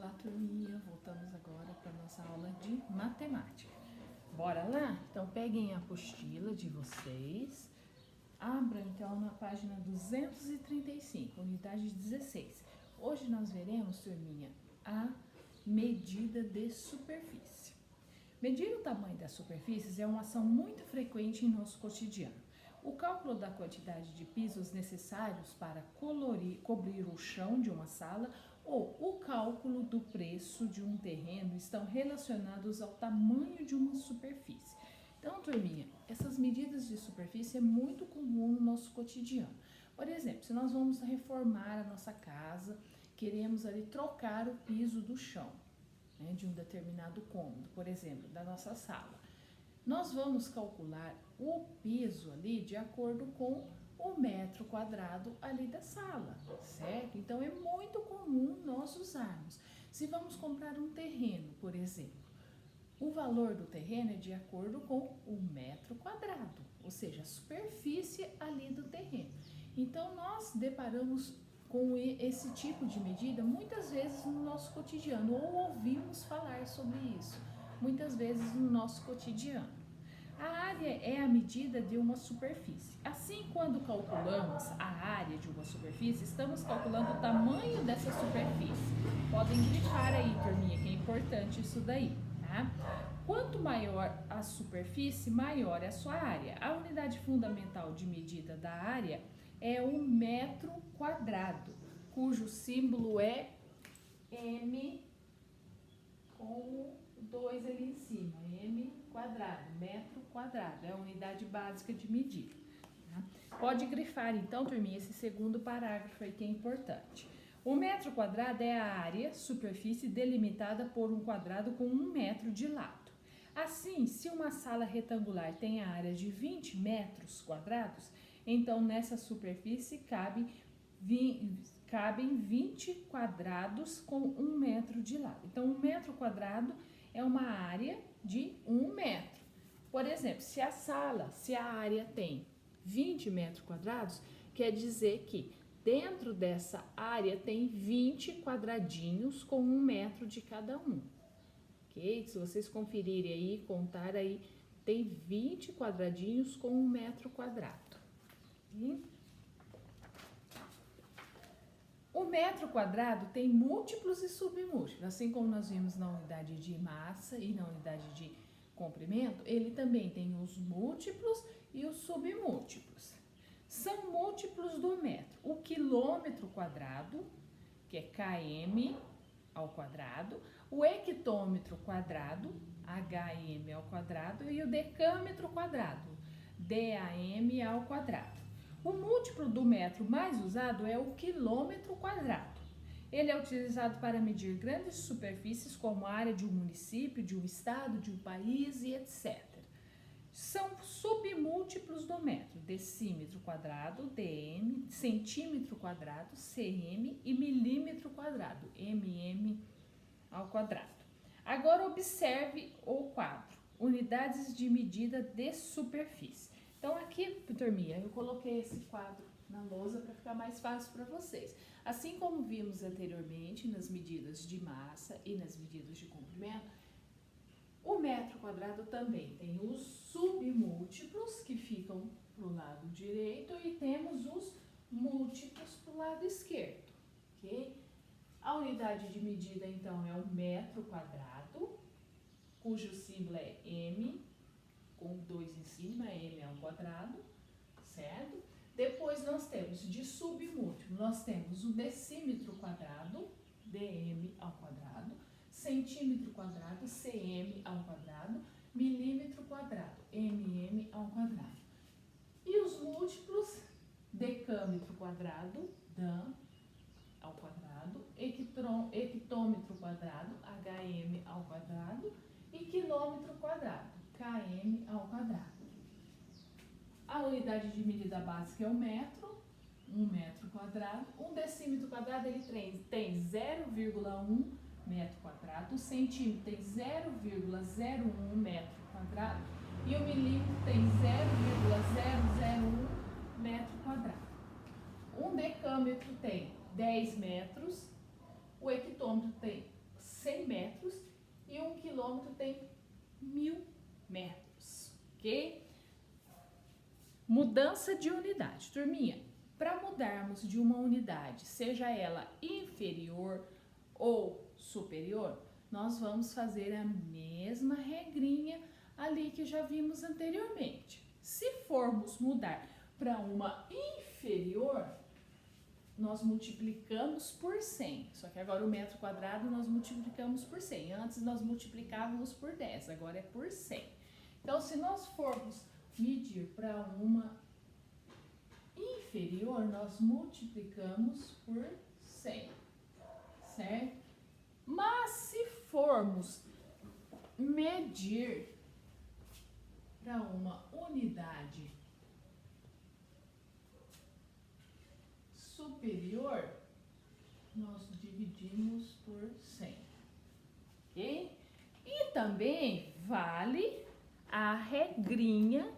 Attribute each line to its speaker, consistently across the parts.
Speaker 1: Olá, turminha! Voltamos agora para nossa aula de matemática. Bora lá? Então, peguem a apostila de vocês. Abram, então, na página 235, unidade 16. Hoje nós veremos, turminha, a medida de superfície. Medir o tamanho das superfícies é uma ação muito frequente em nosso cotidiano. O cálculo da quantidade de pisos necessários para cobrir o chão de uma sala ou o cálculo do preço de um terreno estão relacionados ao tamanho de uma superfície. Então, turminha, essas medidas de superfície é muito comum no nosso cotidiano. Por exemplo, se nós vamos reformar a nossa casa, queremos ali trocar o piso do chão, né, de um determinado cômodo, por exemplo, da nossa sala. Nós vamos calcular o piso ali de acordo com o metro quadrado ali da sala, certo? Então, é muito comum nós usarmos. Se vamos comprar um terreno, por exemplo, o valor do terreno é de acordo com o metro quadrado, ou seja, a superfície ali do terreno. Então, nós deparamos com esse tipo de medida muitas vezes no nosso cotidiano, ou ouvimos falar sobre isso muitas vezes no nosso cotidiano. A área é a medida de uma superfície. Assim, quando calculamos a área de uma superfície, estamos calculando o tamanho dessa superfície. Podem grifar aí, turminha, que é importante isso daí, tá? Quanto maior a superfície, maior é a sua área. A unidade fundamental de medida da área é o metro quadrado, cujo símbolo é M com 2 ali em cima, M quadrado, metro quadrado, é a unidade básica de medida. Tá? Pode grifar então, turminha, esse segundo parágrafo aí que é importante. O metro quadrado é a área, superfície delimitada por um quadrado com 1 metro de lado. Assim, se uma sala retangular tem a área de 20 metros quadrados, então nessa superfície cabem 20 quadrados com 1 metro de lado. Então, 1 metro quadrado é uma área de 1 metro. Por exemplo, se a área tem 20 metros quadrados, quer dizer que dentro dessa área tem 20 quadradinhos com 1 metro de cada um. Ok? Se vocês conferirem aí, contar aí, tem 20 quadradinhos com 1 metro quadrado. Ok? O metro quadrado tem múltiplos e submúltiplos, assim como nós vimos na unidade de massa e na unidade de comprimento, ele também tem os múltiplos e os submúltiplos. São múltiplos do metro. O quilômetro quadrado, que é km ao quadrado, o hectômetro quadrado, hm ao quadrado, e o decâmetro quadrado, dam ao quadrado. O múltiplo do metro mais usado é o quilômetro quadrado. Ele é utilizado para medir grandes superfícies como a área de um município, de um estado, de um país e etc. São submúltiplos do metro: decímetro quadrado, dm, centímetro quadrado, cm e milímetro quadrado, mm ao quadrado. Agora observe o quadro: unidades de medida de superfície. Então, aqui, turminha, eu coloquei esse quadro na lousa para ficar mais fácil para vocês. Assim como vimos anteriormente nas medidas de massa e nas medidas de comprimento, o metro quadrado também tem os submúltiplos, que ficam para o lado direito, e temos os múltiplos para o lado esquerdo, ok? A unidade de medida, então, é o metro quadrado, cujo símbolo é M, com 2 em cima, m ao quadrado, certo? Depois nós temos de submúltiplo, nós temos o decímetro quadrado, dm ao quadrado, centímetro quadrado, cm ao quadrado, milímetro quadrado, mm ao quadrado. E os múltiplos, decâmetro quadrado, dan ao quadrado, hectômetro quadrado, hm ao quadrado, e quilômetro quadrado, km ao quadrado. A unidade de medida básica é o metro, 1 metro quadrado. Um decímetro quadrado ele tem 0,1 metro quadrado, o centímetro tem 0,01 metro quadrado e o milímetro tem 0,001 metro quadrado. Um decâmetro tem 10 metros, o hectômetro tem Mudança de unidade. Turminha, para mudarmos de uma unidade, seja ela inferior ou superior, nós vamos fazer a mesma regrinha ali que já vimos anteriormente. Se formos mudar para uma inferior, nós multiplicamos por 100. Só que agora o metro quadrado nós multiplicamos por 100. Antes nós multiplicávamos por 10, agora é por 100. Então, se nós formos medir para uma inferior, nós multiplicamos por 100, certo? Mas se formos medir para uma unidade superior, nós dividimos por 100, ok? E também vale a regrinha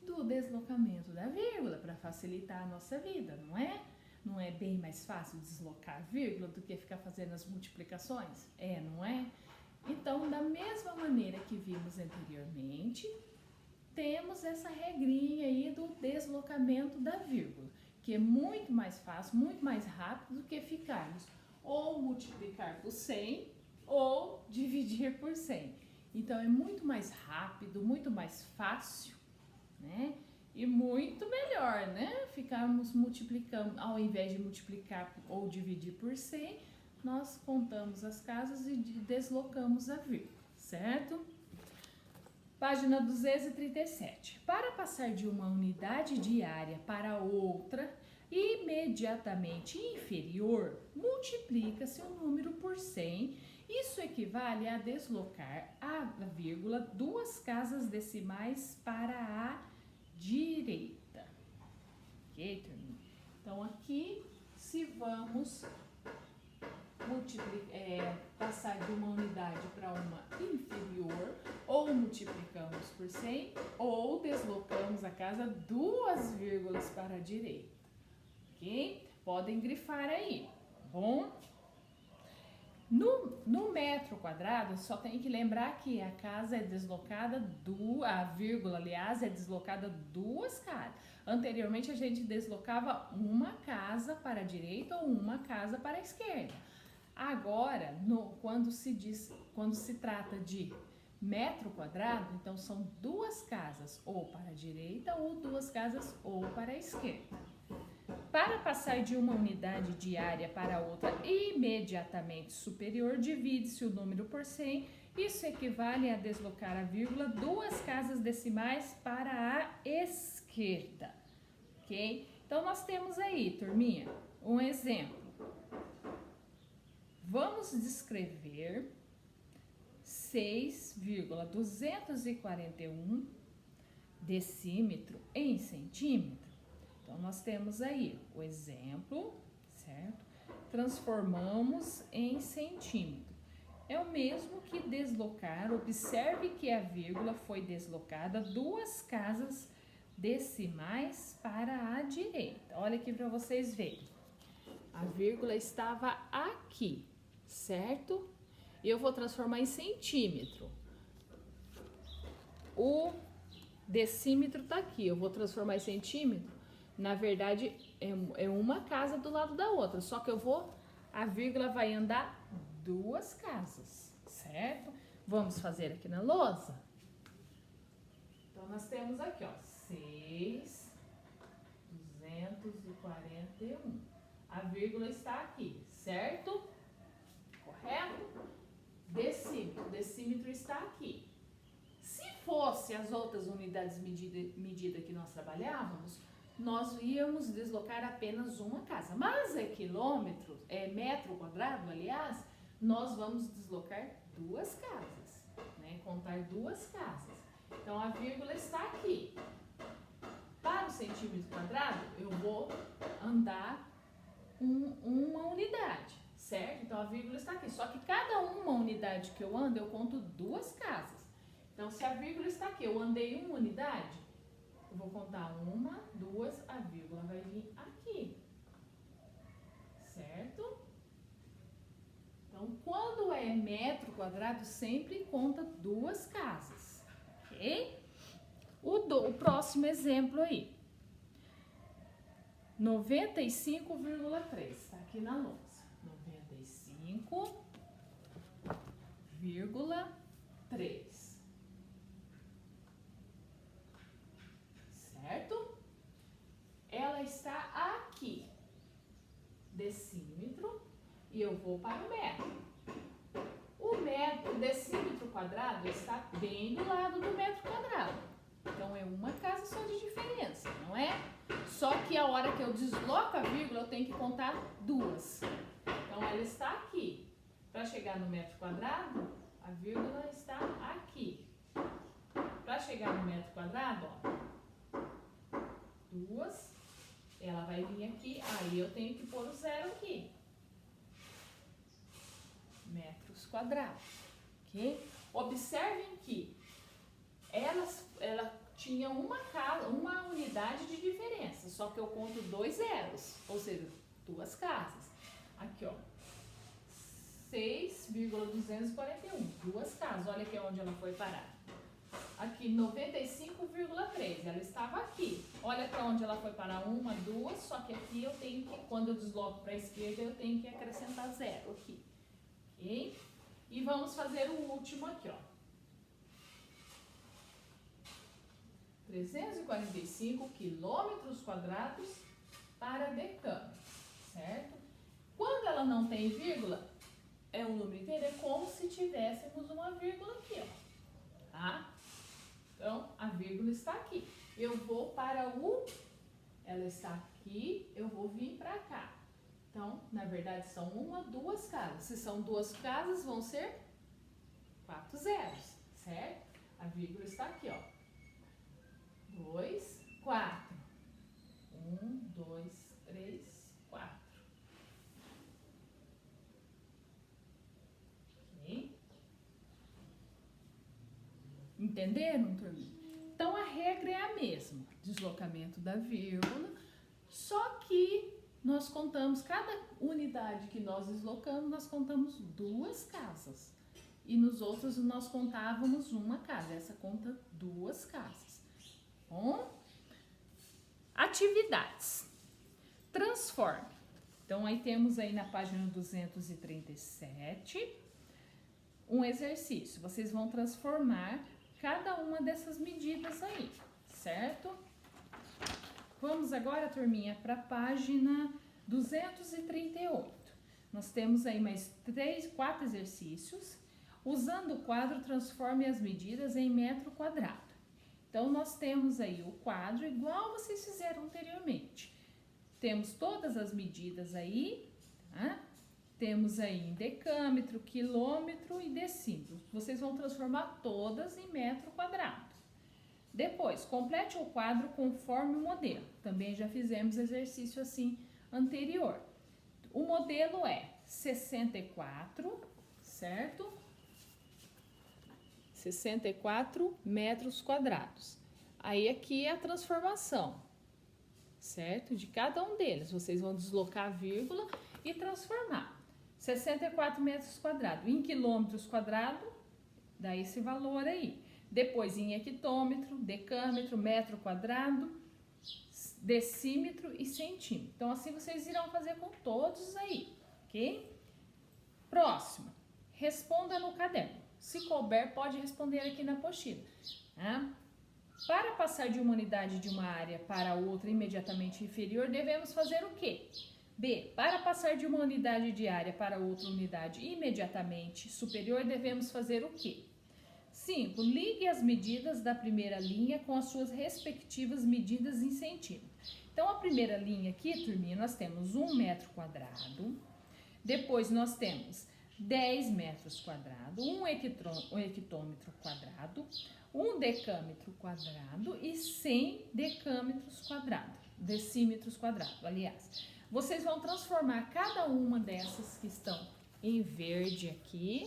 Speaker 1: do deslocamento da vírgula para facilitar a nossa vida, não é? Não é bem mais fácil deslocar a vírgula do que ficar fazendo as multiplicações? É, não é? Então, da mesma maneira que vimos anteriormente, temos essa regrinha aí do deslocamento da vírgula, que é muito mais fácil, muito mais rápido do que ficarmos ou multiplicar por 100 ou dividir por 100. Então, é muito mais rápido, muito mais fácil, né? E muito melhor, né? Ficarmos multiplicando, ao invés de multiplicar ou dividir por 100, nós contamos as casas e deslocamos a vírgula, certo? Página 237. Para passar de uma unidade diária para outra imediatamente inferior, multiplica-se o número por 100. Isso equivale a deslocar a vírgula 2 casas decimais para a direita. Ok, turminha? Então, aqui, se vamos passar de uma unidade para uma inferior, ou multiplicamos por 100, ou deslocamos a casa 2 vírgulas para a direita. Ok? Podem grifar aí, tá bom? No metro quadrado, só tem que lembrar que a casa é deslocada, a vírgula, aliás, é deslocada 2 casas. Anteriormente, a gente deslocava uma casa para a direita ou uma casa para a esquerda. Agora, quando se trata de metro quadrado, então são 2 casas ou para a direita ou 2 casas ou para a esquerda. Para passar de uma unidade diária para outra imediatamente superior, divide-se o número por 100. Isso equivale a deslocar a vírgula 2 casas decimais para a esquerda, ok? Então, nós temos aí, turminha, um exemplo. Vamos descrever 6,241 decímetro em centímetro. Então, nós temos aí o exemplo, certo? Transformamos em centímetro. É o mesmo que deslocar, observe que a vírgula foi deslocada 2 casas decimais para a direita. Olha aqui para vocês verem. A vírgula estava aqui, certo? E eu vou transformar em centímetro. O decímetro tá aqui, eu vou transformar em centímetro. Na verdade, é uma casa do lado da outra, só que a vírgula vai andar 2 casas, certo? Vamos fazer aqui na lousa? Então, nós temos aqui, ó, 6,241. A vírgula está aqui, certo? Correto? Decímetro. O decímetro está aqui. Se fosse as outras unidades medida que nós trabalhávamos, nós íamos deslocar apenas uma casa. Mas quilômetro, metro quadrado, aliás, nós vamos deslocar 2 casas, né? Contar 2 casas. Então, a vírgula está aqui. Para o centímetro quadrado, eu vou andar uma unidade, certo? Então, a vírgula está aqui. Só que cada uma unidade que eu ando, eu conto 2 casas. Então, se a vírgula está aqui, eu andei uma unidade, eu vou contar 1, 2, a vírgula vai vir aqui, certo? Então, quando é metro quadrado, sempre conta 2 casas, ok? O próximo exemplo aí. 95,3, tá aqui na lousa. 95,3. Certo? Ela está aqui. Decímetro. E eu vou para o metro. O decímetro quadrado está bem do lado do metro quadrado. Então, é uma casa só de diferença, não é? Só que a hora que eu desloco a vírgula, eu tenho que contar duas. Então, ela está aqui. Para chegar no metro quadrado, a vírgula está aqui. Para chegar no metro quadrado, ó, duas, ela vai vir aqui, aí eu tenho que pôr o zero aqui. Metros quadrados, ok? Observem que ela tinha uma unidade de diferença, só que eu conto 2 zeros, ou seja, 2 casas. Aqui, ó, 6,241, 2 casas, olha aqui onde ela foi parar. Aqui, 95,3, ela estava aqui. Olha para onde ela foi parar, 1, 2, só que aqui eu tenho que, quando eu desloco para a esquerda, eu tenho que acrescentar 0 aqui. Ok? E vamos fazer o último aqui, ó. 345 quilômetros quadrados para decâmetro, certo? Quando ela não tem vírgula, é um número inteiro, é como se tivéssemos uma vírgula aqui, ó. Tá? Então, a vírgula está aqui. Eu vou para ela está aqui, eu vou vir para cá. Então, na verdade, são 1, 2 casas. Se são 2 casas, vão ser 4 zeros, certo? A vírgula está aqui, ó. 2, 4. 1, 2, 3, 4. Ok? Entenderam, turminha? Então, a regra é a mesma. Deslocamento da vírgula, só que nós contamos, cada unidade que nós deslocamos, nós contamos 2 casas. E nos outros nós contávamos 1 casa. Essa conta 2 casas. Bom? Atividades. Transforme. Então, aí temos aí na página 237 um exercício. Vocês vão transformar cada uma dessas medidas aí, certo? Vamos agora, turminha, para a página 238. Nós temos aí mais 4 exercícios. Usando o quadro, transforme as medidas em metro quadrado. Então, nós temos aí o quadro igual vocês fizeram anteriormente. Temos todas as medidas aí, tá? Temos aí em decâmetro, quilômetro e decímetro. Vocês vão transformar todas em metro quadrado. Depois, complete o quadro conforme o modelo. Também já fizemos exercício assim anterior. O modelo é 64, certo? 64 metros quadrados. Aí aqui é a transformação, certo? De cada um deles. Vocês vão deslocar a vírgula e transformar. 64 metros quadrados. Em quilômetros quadrados, dá esse valor aí. Depois em hectômetro, decâmetro, metro quadrado, decímetro e centímetro. Então, assim vocês irão fazer com todos aí, ok? Próximo. Responda no caderno. Se couber, pode responder aqui na apostila. Tá? Para passar de uma unidade de uma área para outra imediatamente inferior, devemos fazer o quê? B. Para passar de uma unidade de área para outra unidade imediatamente superior, devemos fazer o quê? 5. Ligue as medidas da primeira linha com as suas respectivas medidas em centímetros. Então, a primeira linha aqui, turminha, nós temos 1 metro quadrado. Depois, nós temos 10 metros quadrados, 1 hectômetro quadrado, 1 decâmetro quadrado e 100 decâmetros quadrados, decímetros quadrados, aliás. Vocês vão transformar cada uma dessas que estão em verde aqui,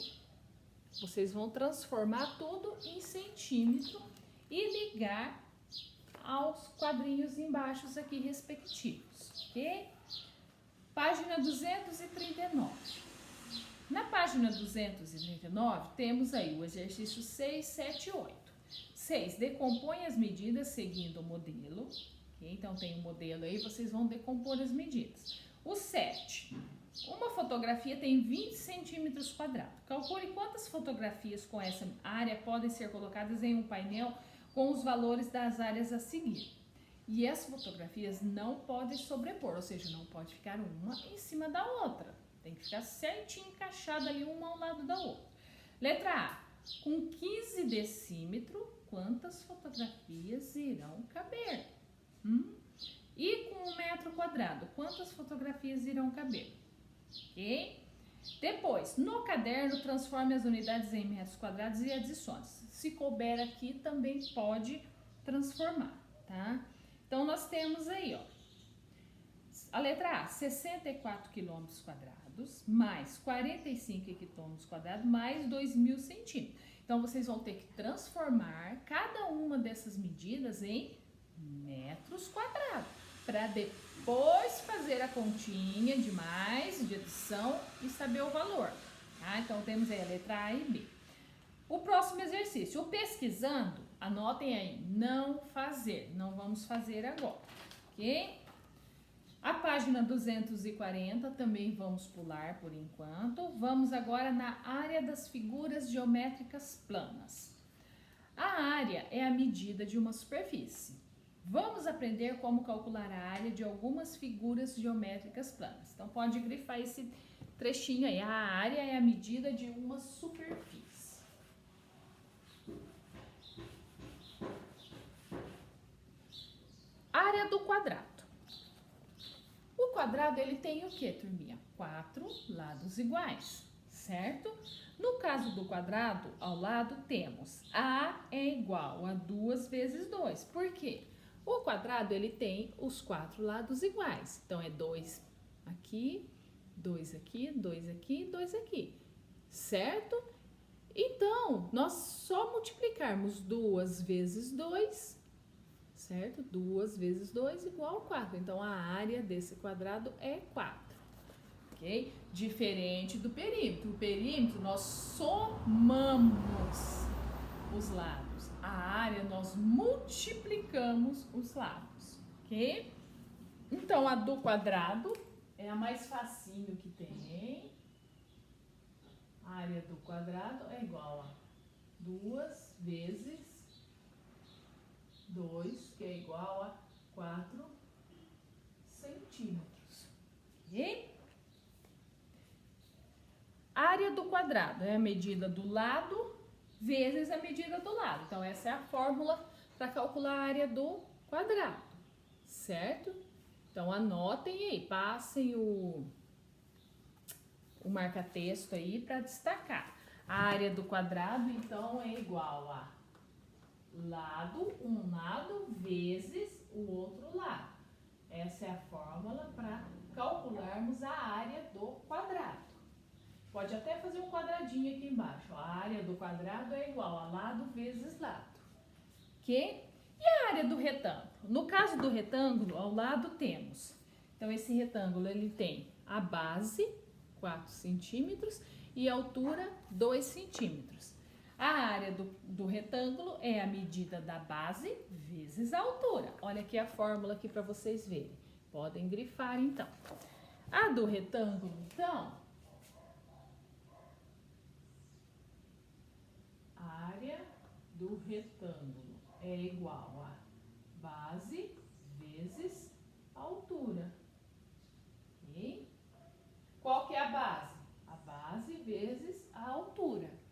Speaker 1: vocês vão transformar tudo em centímetro e ligar aos quadrinhos embaixo aqui respectivos, ok? Página 239. Na página 239, temos aí o exercício 6, 7 e 8. 6, decompõe as medidas seguindo o modelo. Okay? Então, tem um modelo aí, vocês vão decompor as medidas. O 7, uma fotografia tem 20 centímetros quadrados. Calcule quantas fotografias com essa área podem ser colocadas em um painel com os valores das áreas a seguir. E as fotografias não podem sobrepor, ou seja, não pode ficar uma em cima da outra. Tem que ficar certinho encaixada ali uma ao lado da outra. Letra A, com 15 decímetros, quantas fotografias irão caber? E com 1 metro quadrado, quantas fotografias irão caber? Ok? Depois, no caderno, transforme as unidades em metros quadrados e adicione. Se couber aqui, também pode transformar, tá? Então, nós temos aí, ó, a letra A, 64 quilômetros quadrados, mais 45 quilômetros quadrados, mais 2.000 centímetros. Então, vocês vão ter que transformar cada uma dessas medidas em metros quadrados, para depois fazer a continha de mais, de adição e saber o valor. Tá? Então, temos aí a letra A e B. O próximo exercício, o pesquisando, anotem aí, não fazer, não vamos fazer agora, ok? A página 240 também vamos pular por enquanto. Vamos agora na área das figuras geométricas planas. A área é a medida de uma superfície. Vamos aprender como calcular a área de algumas figuras geométricas planas. Então, pode grifar esse trechinho aí. A área é a medida de uma superfície. Área do quadrado. O quadrado, ele tem o que, turminha? 4 lados iguais, certo? No caso do quadrado, ao lado temos A é igual a 2 vezes 2. Por quê? O quadrado, ele tem os 4 lados iguais. Então, é 2 aqui, 2 aqui, 2 aqui, 2 aqui, certo? Então, nós só multiplicarmos 2 vezes 2, certo? 2 vezes 2 igual a 4. Então, a área desse quadrado é 4, ok? Diferente do perímetro. O perímetro, nós somamos os lados. A área, nós multiplicamos os lados, ok? Então, a do quadrado é a mais facinho que tem. A área do quadrado é igual a 2 vezes 2, que é igual a 4 centímetros. Ok? Área do quadrado é a medida do lado vezes a medida do lado. Então, essa é a fórmula para calcular a área do quadrado, certo? Então, anotem aí, passem o marca-texto aí para destacar. A área do quadrado, então, é igual a um lado vezes o outro lado. Essa é a fórmula para calcularmos a área do quadrado. Pode até fazer um quadradinho aqui embaixo. A área do quadrado é igual a lado vezes lado. Ok? E a área do retângulo? No caso do retângulo, ao lado temos. Então, esse retângulo, ele tem a base, 4 centímetros, e a altura, 2 centímetros. A área do retângulo é a medida da base vezes a altura. Olha aqui a fórmula aqui para vocês verem. Podem grifar, então. A do retângulo, então, a área do retângulo é igual a base vezes a altura. Ok? Qual que é a base? A base vezes a altura.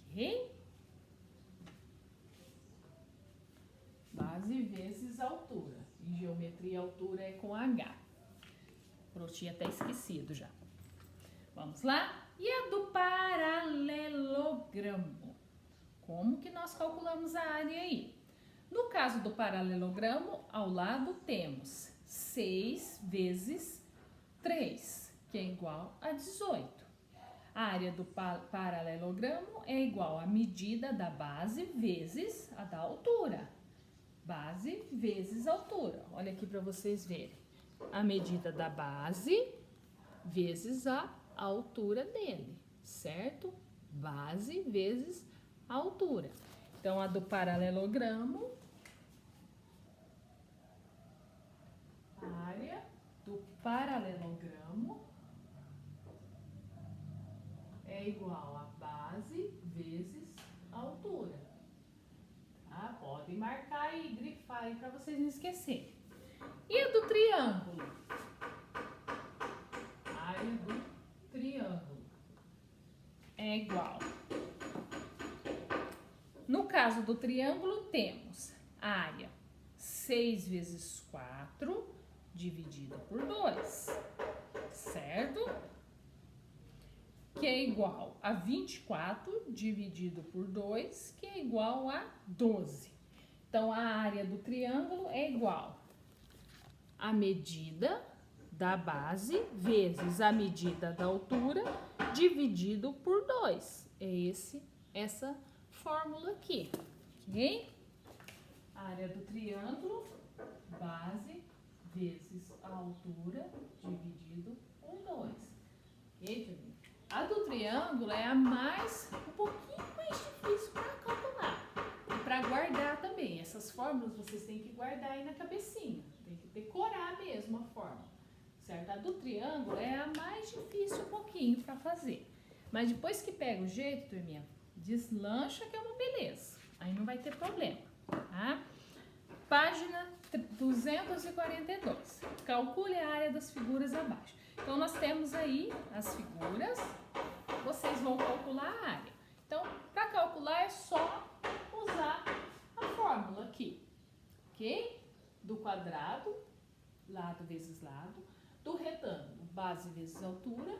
Speaker 1: Ok? Base vezes altura. Em geometria, altura é com H. Eu tinha até esquecido já. Vamos lá? E a do paralelogramo? Como que nós calculamos a área aí? No caso do paralelogramo, ao lado temos 6 vezes 3, que é igual a 18. A área do paralelogramo é igual à medida da base vezes a da altura. Base vezes altura. Olha aqui para vocês verem. A medida da base vezes a altura dele, certo? Base vezes a altura. Então, a do paralelogramo, a área do paralelogramo é igual a base vezes a altura. Tá? Pode marcar aí, grifar aí para vocês não esquecerem. E a do triângulo? A área do triângulo é igual. No caso do triângulo, temos a área 6 vezes 4 dividida por 2, certo? Que é igual a 24 dividido por 2, que é igual a 12. Então, a área do triângulo é igual a medida da base vezes a medida da altura dividido por 2. É essa fórmula aqui, ok? A área do triângulo, base vezes a altura dividido por 2. Ok, a do triângulo é um pouquinho mais difícil para calcular e para guardar também. Essas fórmulas vocês têm que guardar aí na cabecinha, tem que decorar mesmo a fórmula, certo? A do triângulo é a mais difícil um pouquinho para fazer, mas depois que pega o jeito, turminha, deslancha que é uma beleza, aí não vai ter problema, tá? Página 242. Calcule a área das figuras abaixo. Então, nós temos aí as figuras, vocês vão calcular a área. Então, para calcular é só usar a fórmula aqui, ok? Do quadrado, lado vezes lado, do retângulo, base vezes altura,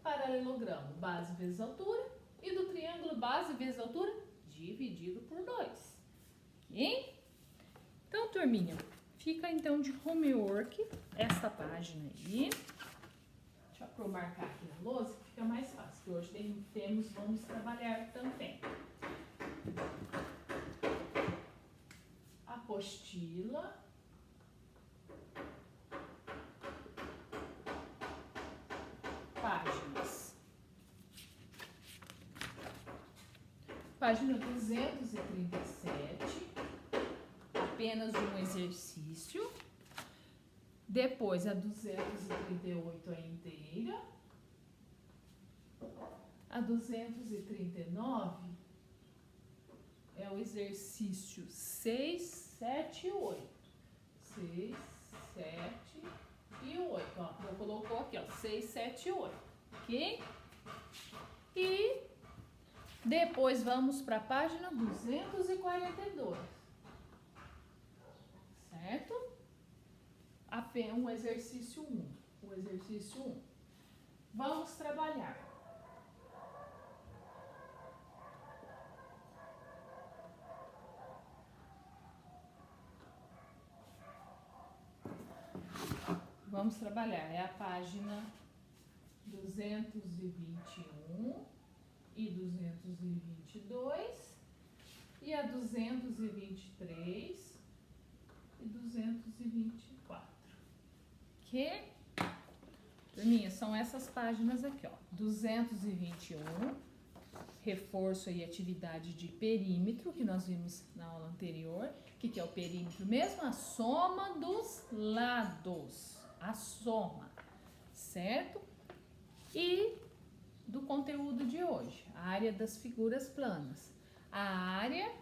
Speaker 1: paralelogramo, base vezes altura, e do triângulo, base vezes altura, dividido por 2, ok? Então, turminha, fica então de homework essa página aí. Deixa eu marcar aqui na lousa que fica mais fácil, que hoje vamos trabalhar também. Apostila. Páginas. Página 237. Apenas um exercício. Depois a 238 é inteira. A 239 é o exercício 6, 7 e 8. 6, 7 e 8. Ó, eu colocou aqui, ó, 6, 7 e 8. Ok? E depois vamos para a página 242. Certo? Apenas um exercício 1. O exercício 1. Vamos trabalhar. Vamos trabalhar. É a página 221 e 222 e a 223 e 224. Que, turminha, são essas páginas aqui, ó. 221, reforço e atividade de perímetro, que nós vimos na aula anterior. O que é o perímetro mesmo? A soma dos lados. A soma, certo? E do conteúdo de hoje, a área das figuras planas. A área, o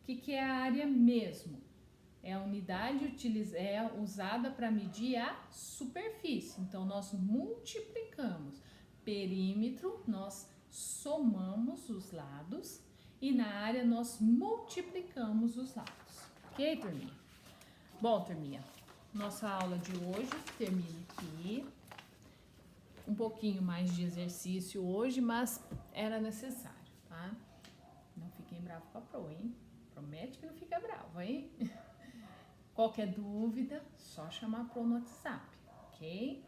Speaker 1: que é a área mesmo? É a unidade usada para medir a superfície. Então, nós multiplicamos. Perímetro, nós somamos os lados. E na área, nós multiplicamos os lados. Ok, turminha? Bom, turminha, nossa aula de hoje termina aqui. Um pouquinho mais de exercício hoje, mas era necessário, tá? Não fiquem bravos com a Pro, hein? Promete que não fica bravo, hein? Qualquer dúvida, só chamar a Pro no WhatsApp, ok?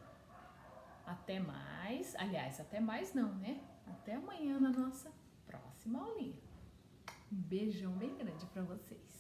Speaker 1: Até mais. Aliás, até mais não, né? Até amanhã na nossa próxima aulinha. Um beijão bem grande pra vocês.